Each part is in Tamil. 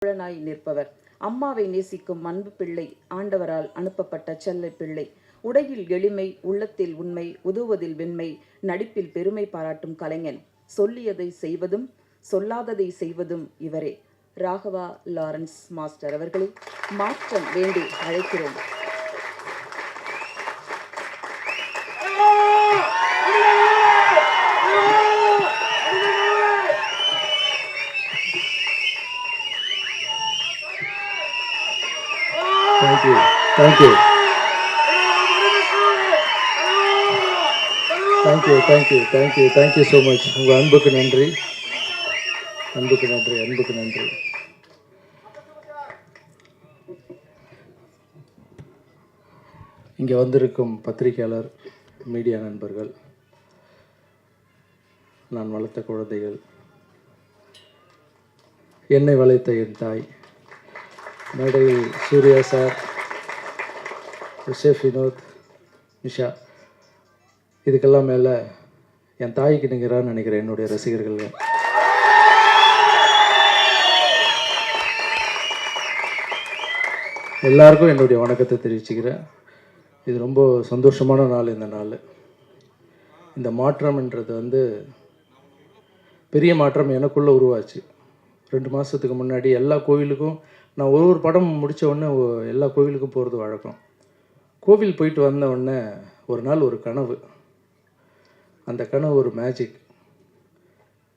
புலனாய் நிற்பவர். அம்மாவை நேசிக்கும் அன்பு பிள்ளை, ஆண்டவரால் அனுப்பப்பட்ட செல்ல பிள்ளை. உடையில் எளிமை, உள்ளத்தில் உண்மை, உதவுவதில் வெண்மை, நடிப்பில் பெருமை பாராட்டும் கலைஞன். சொல்லியதை செய்வதும் சொல்லாததை செய்வதும் இவரே. ராகவா லாரன்ஸ் மாஸ்டர் அவர்களை மாற்றம் வேண்டி அழைக்கிறோம். Thank you so much. உங்கள் அன்புக்கு நன்றி. இங்கே வந்திருக்கும் பத்திரிகையாளர், மீடியா நண்பர்கள், நான் வளர்த்த குழந்தைகள், என்னை வளைத்த என் தாய், மேடையில் சூர்யா சார், ஷெஃப் வினோத், நிஷா, இதுக்கெல்லாம் மேலே என் தாய்க்கு நிகரான்னு நினைக்கிறேன் என்னுடைய ரசிகர்கள். எல்லாருக்கும் என்னுடைய வணக்கத்தை தெரிவிச்சுக்கிறேன். இது ரொம்ப சந்தோஷமான நாள். இந்த நாள், இந்த மாற்றம்ன்றது பெரிய மாற்றம் எனக்குள்ளே உருவாச்சு. 2 மாதத்துக்கு முன்னாடி எல்லா கோவிலுக்கும் நான் ஒரு படம் முடித்த உடனே எல்லா கோவிலுக்கும் போகிறது வழக்கம். கோவில் போயிட்டு வந்த உடனே ஒரு நாள் ஒரு கனவு. அந்த கனவு ஒரு மேஜிக்.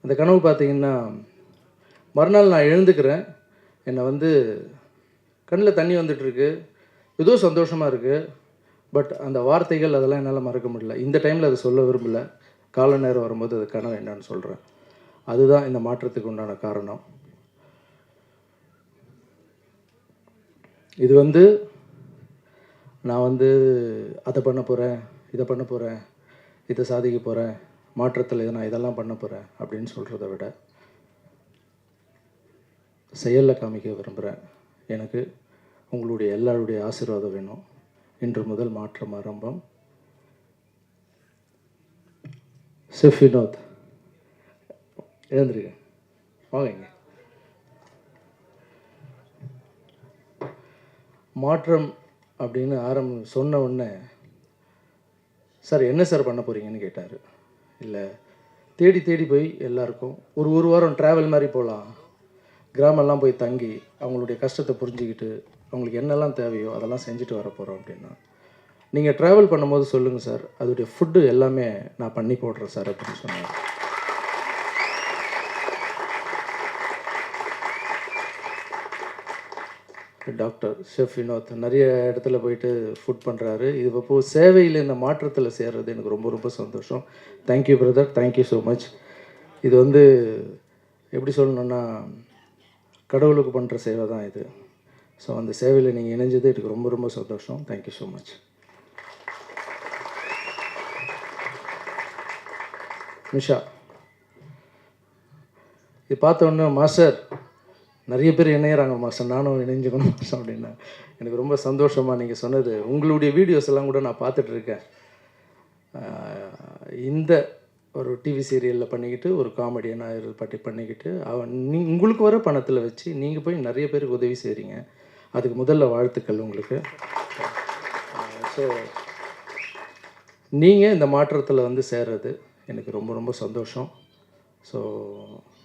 அந்த கனவு பார்த்திங்கன்னா, மறுநாள் நான் எழுந்துக்கிறேன், என்னை கண்ணில் தண்ணி வந்துட்டுருக்கு, ஏதோ சந்தோஷமாக இருக்குது. பட் அந்த வார்த்தைகள் அதெல்லாம் என்னால் மறக்க முடியல. இந்த டைமில் அதை சொல்ல விரும்பலை. கால நேரம் வரும்போது அது கனவு என்னன்னு சொல்கிறேன். அதுதான் இந்த மாற்றத்துக்கு உண்டான காரணம். இது நான் அதை பண்ண போகிறேன், இதை பண்ண போகிறேன், இதை சாதிக்க போகிறேன், மாற்றத்தில் நான் இதெல்லாம் பண்ண போகிறேன் அப்படின்னு சொல்கிறத விட செயலில் காமிக்க விரும்புகிறேன். எனக்கு உங்களுடைய எல்லாருடைய ஆசீர்வாதம் வேணும். இன்று முதல் மாற்றம் ஆரம்பம். ஷெஃப் வினோத், எழுந்திருக்க, வாங்க. மாற்றம் அப்படின்னு சொன்ன உடனே, சார் என்ன சார் பண்ண போகிறீங்கன்னு கேட்டார். இல்லை, தேடி தேடி போய் எல்லாருக்கும் ஒரு வாரம் ட்ராவல் மாதிரி போகலாம், கிராமெல்லாம் போய் தங்கி அவங்களுடைய கஷ்டத்தை புரிஞ்சுக்கிட்டு அவங்களுக்கு என்னெல்லாம் தேவையோ அதெல்லாம் செஞ்சுட்டு வர போகிறோம் அப்படின்னா, நீங்கள் ட்ராவல் பண்ணும்போது சொல்லுங்கள் சார், அதோடைய ஃபுட்டு எல்லாமே நான் பண்ணி போடுறேன் சார் அப்படின்னு சொன்னார். டாக்டர் ஷெஃப் வினோத் நிறைய இடத்துல போயிட்டு ஃபுட் பண்ணுறாரு. இது இப்போ சேவையில் இந்த மாற்றத்தில் சேர்றது எனக்கு ரொம்ப ரொம்ப சந்தோஷம். Thank you brother, thank you so much. இது எப்படி சொல்லணுன்னா, கடவுளுக்கு பண்ணுற சேவை தான் இது. ஸோ அந்த சேவையில் நீங்கள் இணைஞ்சது எனக்கு ரொம்ப ரொம்ப சந்தோஷம். Thank you so much. நிஷா, இது பார்த்த உடனே மாஸ்டர் நிறைய பேர் இணையிறாங்க மாஸ்டர், நானும் இணைஞ்சுக்கணும் மாஸ்டர் அப்படின்னா எனக்கு ரொம்ப சந்தோஷமாக நீங்கள் சொன்னது. உங்களுடைய வீடியோஸ் எல்லாம் கூட நான் பார்த்துட்ருக்கேன். இந்த ஒரு டிவி சீரியலில் பண்ணிக்கிட்டு ஒரு காமெடியனாக பண்ணிக்கிட்டு உங்களுக்கு வர பணத்தில் வச்சு நீங்கள் போய் நிறைய பேருக்கு உதவி செய்கிறீங்க. அதுக்கு முதல்ல வாழ்த்துக்கள் உங்களுக்கு. ஸோ நீங்கள் இந்த மாற்றத்தில் சேர்றது எனக்கு ரொம்ப ரொம்ப சந்தோஷம். ஸோ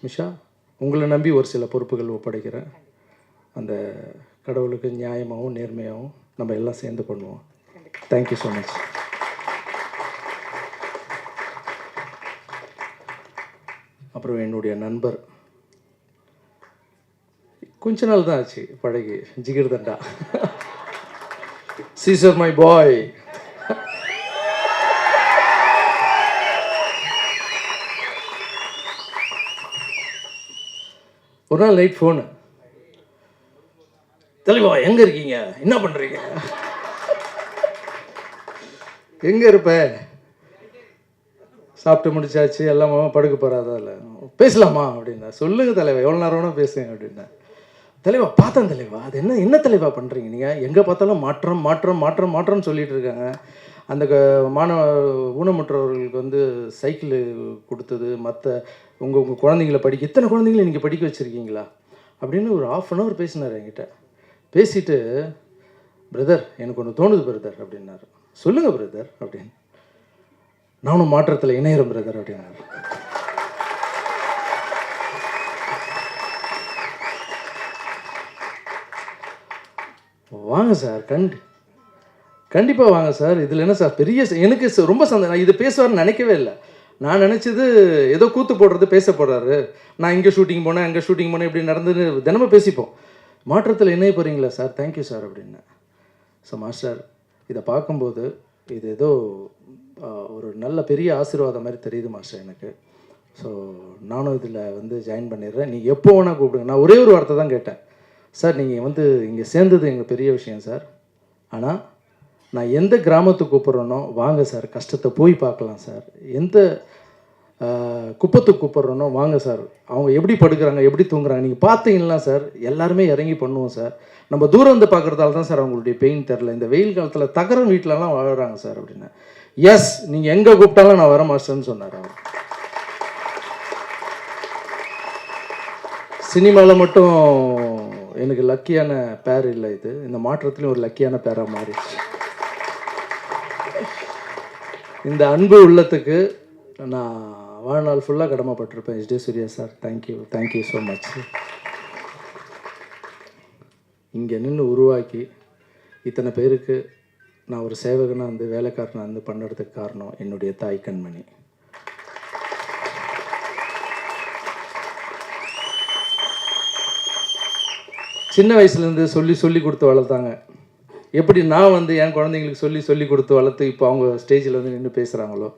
நிஷா, உங்களை நம்பி ஒரு சில பொறுப்புகள் ஒப்படைக்கிறேன். அந்த கடவுளுக்கு நியாயமாகவும் நேர்மையாகவும் நம்ம எல்லாம் சேர்ந்து பண்ணுவோம். Thank you so much. அப்புறம் என்னுடைய நண்பர், கொஞ்ச நாள் தான் ஆச்சு பழகி, ஜிகிர் தண்டா, சீசர் மை பாய். ஒரு நாள் நைட் ஃபோனு, தலைவா எங்கே இருக்கீங்க, என்ன பண்ணுறீங்க, எங்கே இருப்ப, சாப்பிட்டு முடிச்சாச்சு, எல்லாம் படுக்க போகிறாதா, இல்லை பேசலாமா அப்படின்னா, சொல்லுங்கள் தலைவா எவ்வளோ நேரம் வேணும் பேசுங்க அப்படின்னா. தலைவா பார்த்தேன் தலைவா, அது என்ன தலைவா பண்ணுறீங்க நீங்கள், எங்கே பார்த்தாலும் மாற்றம் மாற்றம் மாற்றம் மாற்றம்னு சொல்லிட்டு இருக்காங்க. அந்த ஊனமுற்றவர்களுக்கு சைக்கிள் கொடுத்தது, மற்ற உங்கள் குழந்தைங்களை எத்தனை குழந்தைங்களை நீங்கள் படிக்க வச்சுருக்கீங்களா, அப்படின்னு ஒரு 1/2 hour பேசினார் என்கிட்ட. பேசிட்டு, பிரதர் எனக்கு ஒன்று தோணுது பிரதர் அப்படின்னாரு. சொல்லுங்கள் பிரதர் அப்படின்னு. நானும் மாற்றத்தில் இணையிறேன் பிரதர் அப்படின்னாரு. வாங்க சார், கண்டிப்பாக வாங்க சார். இதில் என்ன சார் பெரிய எனக்கு ரொம்ப நான் இது பேசுவார்னு நினைக்கவே இல்லை. நான் நினச்சது ஏதோ கூத்து போடுறது பேச போடுறாரு, நான் இங்கே ஷூட்டிங் போனேன் அங்கே ஷூட்டிங் போனேன் இப்படி நடந்து தினமும் பேசிப்போம். மாற்றத்தில் இணைய போகிறீங்களா சார், தேங்க்யூ சார் அப்படின்னு. ஸோ மாஸ்டர் இதை பார்க்கும்போது இது ஏதோ ஒரு நல்ல பெரிய ஆசீர்வாதம் மாதிரி தெரியுது மாஸ்டர் எனக்கு. ஸோ நானும் இதில் வந்து ஜாயின் பண்ணிடுறேன், நீங்கள் எப்போ வேணால் கூப்பிடுங்க. நான் ஒரே ஒரு வார்த்தை தான் கேட்டேன், சார் நீங்கள் வந்து இங்கே சேர்ந்தது எங்கள் பெரிய விஷயம் சார், ஆனால் நான் எந்த கிராமத்துக்கு கூப்பிட்றேனோ வாங்க சார், கஷ்டத்தை போய் பார்க்கலாம் சார். எந்த குப்பத்துக்கு கூப்பிட்றேனோ வாங்க சார், அவங்க எப்படி படுக்கிறாங்க எப்படி தூங்குறாங்க நீங்கள் பார்த்தீங்கன்னா சார், எல்லாருமே இறங்கி பண்ணுவோம் சார். நம்ம தூரம் வந்து பார்க்குறதால தான் சார் அவங்களுடைய பெயின் தெரில. இந்த வெயில் காலத்தில் தகரம் வீட்டிலலாம் வாழுறாங்க சார் அப்படின்னு. எஸ், நீங்கள் எங்கே கூப்பிட்டாலும் நான் வர மாஸ்டர்னு சொன்னார் அவர். சினிமாவில் மட்டும் எனக்கு லக்கியான பேர் இல்லை, இது இந்த மாற்றத்துலேயும் ஒரு லக்கியான பேராக மாறிடுச்சு. இந்த அன்பு உள்ளத்துக்கு நான் வாழ்நாள் ஃபுல்லாக கடமைப்பட்டிருப்பேன். S D. Surya sir, thank you so much. இங்கே நின்று உருவாக்கி இத்தனை பேருக்கு நான் ஒரு சேவகனாக வந்து வேலைக்காரனாக வந்து பண்ணுறதுக்கு காரணம் என்னுடைய தாய் கண்மணி. சின்ன வயசுலேருந்து சொல்லி கொடுத்து வளர்த்தாங்க. எப்படி நான் வந்து என் குழந்தைங்களுக்கு சொல்லி கொடுத்து வளர்த்து இப்போ அவங்க ஸ்டேஜில் வந்து நின்று பேசுகிறாங்களோ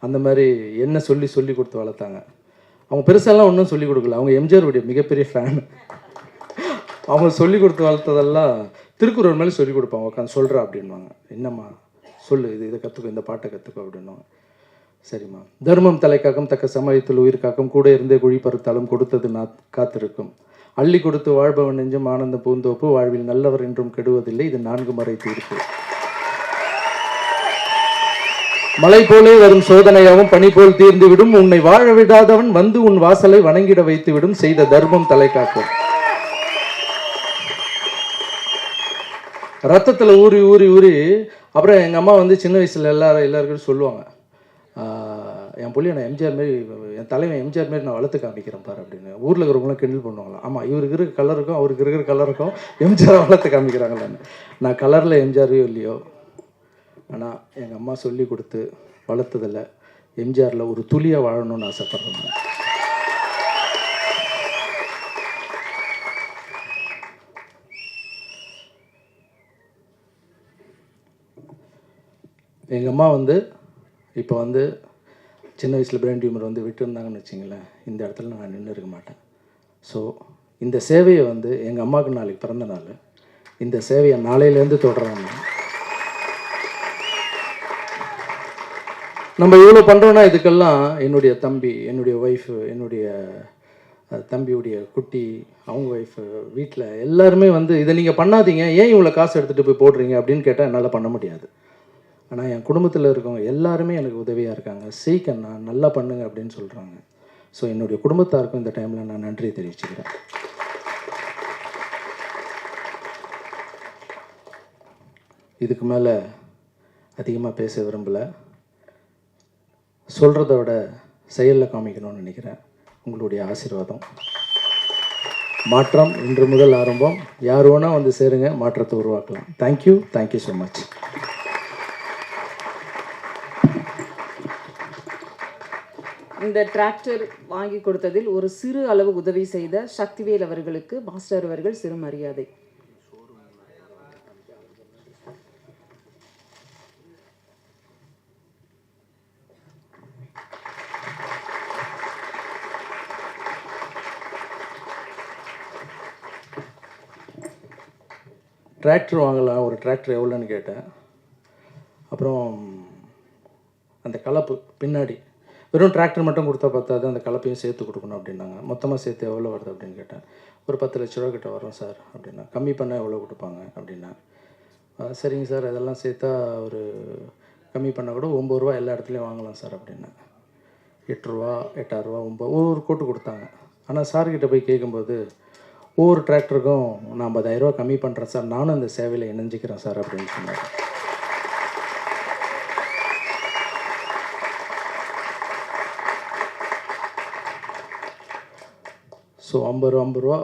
அந்த மாதிரி என்ன சொல்லி கொடுத்து வளர்த்தாங்க. அவங்க பெருசாலாம் ஒன்றும் சொல்லிக் கொடுக்கல, அவங்க எம்ஜிஆருடைய மிகப்பெரிய ஃபேன். அவங்க சொல்லி கொடுத்து வளர்த்ததெல்லாம் திருக்குறள் மேலே சொல்லிக் கொடுப்பாங்க, உட்காந்து சொல்கிறா அப்படின்வாங்க. என்னம்மா சொல்லு, இதை கற்றுக்கோ, இந்த பாட்டை கற்றுக்கோ அப்படின்வாங்க. சரிம்மா. தர்மம் தலை காக்கும் தக்க சமயத்தில் உயிர் காக்கும் கூட இருந்தே குழி பறுத்தாலும் கொடுத்தது நான் காத்திருக்கும் அள்ளி கொடுத்து வாழ்பவன் நெஞ்சும் ஆனந்த பூந்தோப்பு வாழ்வில் நல்லவர் என்றும் கெடுவதில்லை இது 4 முறை தீர்ப்பு. மலை போலே வரும் சோதனையாகவும் பனி போல் தீர்ந்துவிடும் உன்னை வாழ விடாதவன் வந்து உன் வாசலை வணங்கிட வைத்துவிடும் செய்த தர்மம் தலை காக்கும். ரத்தத்தில் ஊறி அப்புறம் எங்கள் அம்மா வந்து சின்ன வயசில் எல்லாருக்கும் சொல்லுவாங்க, என் புள்ளியை நான் எம்ஜிஆர் மாரி, என் தலைவன் எம்ஜிஆர் மாரி நான் வளர்த்து காமிக்கிறேன் பாரு அப்படின்னு. ஊரில் இருக்கிறவங்களாம் கிண்டல் பண்ணுவாங்களாம். ஆமாம், இவருக்கு இருக்கிற கலருக்கும் அவருக்கு இருக்கிற கலருக்கும் எம்ஜிஆர் வளர்த்து காமிக்கிறாங்களான்னு. நான் கலரில் எம்ஜிஆரையோ இல்லையோ, ஆனால் எங்கள் அம்மா சொல்லி கொடுத்து வளர்த்ததில் எம்ஜிஆரில் ஒரு துளியாக வாழணும்னு ஆசைப்படுறேன். எங்கள் அம்மா வந்து இப்போ வந்து சின்ன வயசில் பிரெயின் டியூமர் வந்து விட்டுருந்தாங்கன்னு வச்சிங்களேன், இந்த இடத்துல நான் நின்று இருக்க மாட்டேன். ஸோ இந்த சேவையை வந்து எங்கள் அம்மாவுக்கு நாளைக்கு பிறந்த நாள், இந்த சேவையை நாளையிலேருந்து தொடர்றாங்க. நம்ம இவ்வளோ பண்ணுறோன்னா இதுக்கெல்லாம் என்னுடைய தம்பி, என்னுடைய ஒய்ஃபு, என்னுடைய தம்பியுடைய குட்டி, அவங்க ஒய்ஃபு, வீட்டில் எல்லாருமே வந்து இதை நீங்கள் பண்ணாதீங்க, ஏன் இவ்வளோ காசு எடுத்துகிட்டு போய் போடுறீங்க அப்படின்னு கேட்டால் என்னால் பண்ண முடியாது. ஆனால் என் குடும்பத்தில் இருக்கவங்க எல்லாருமே எனக்கு உதவியாக இருக்காங்க. சீக்கிரம் நான் நல்லா பண்ணுங்க அப்படின்னு சொல்கிறாங்க. ஸோ என்னுடைய குடும்பத்தாருக்கும் இந்த டைமில் நான் நன்றி தெரிவிச்சுக்கிறேன். இதுக்கு மேலே அதிகமாக பேச விரும்பலை, சொல்கிறத விட செயலில் காமிக்கணும்னு நினைக்கிறேன். உங்களுடைய ஆசீர்வாதம். மாற்றம் இன்று முதல் ஆரம்பம். யார் வேணால் வந்து சேருங்க, மாற்றத்தை உருவாக்கலாம். Thank you so much. இந்த டிராக்டர் வாங்கி கொடுத்ததில் ஒரு சிறு அளவு உதவி செய்த சக்திவேல் அவர்களுக்கு மாஸ்டர் அவர்கள் சிறு மரியாதை. டிராக்டர் வாங்கலாம், ஒரு டிராக்டர் எவ்வளோன்னு கேட்டேன். அப்புறம் அந்த கலப்பு பின்னாடி வெறும் டிராக்டர் மட்டும் கொடுத்தா பார்த்தாது, அந்த கலப்பையும் சேர்த்து கொடுக்கணும் அப்படின்னாங்க. மொத்தமாக சேர்த்து எவ்வளோ வருது அப்படின்னு கேட்டேன். ஒரு 10 லட்ச ரூபா கிட்ட வரும் சார் அப்படின்னா. கம்மி பண்ணால் எவ்வளோ கொடுப்பாங்க அப்படின்னா. சரிங்க சார், அதெல்லாம் சேர்த்தா ஒரு கம்மி பண்ணால் கூட 9 ரூபா எல்லா இடத்துலையும் வாங்கலாம் சார் அப்படின்னா. 8 ரூபா 8 ரூபா 9 ஒரு கோட்டு கொடுத்தாங்க. ஆனால் சார்கிட்ட போய் கேட்கும்போது ஒவ்வொரு டிராக்டருக்கும் நான் 10,000 ரூபா கம்மி பண்ணுறேன் சார், நானும் இந்த சேவையில் இணைஞ்சிக்கிறேன் சார் அப்படின்னு சொன்னார். ஸோ 50 ரூபா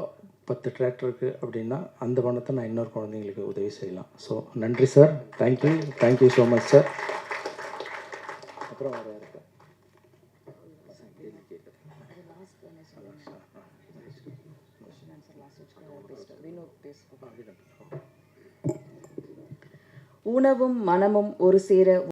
10 டிராக்டருக்கு அப்படின்னா அந்த பணத்தை நான் இன்னொரு குழந்தைங்களுக்கு உதவி செய்யலாம். ஸோ நன்றி sir, thank you so much sir. அப்புறம் வேறு இருக்கா? உணவும் மனமும் ஒரு சேர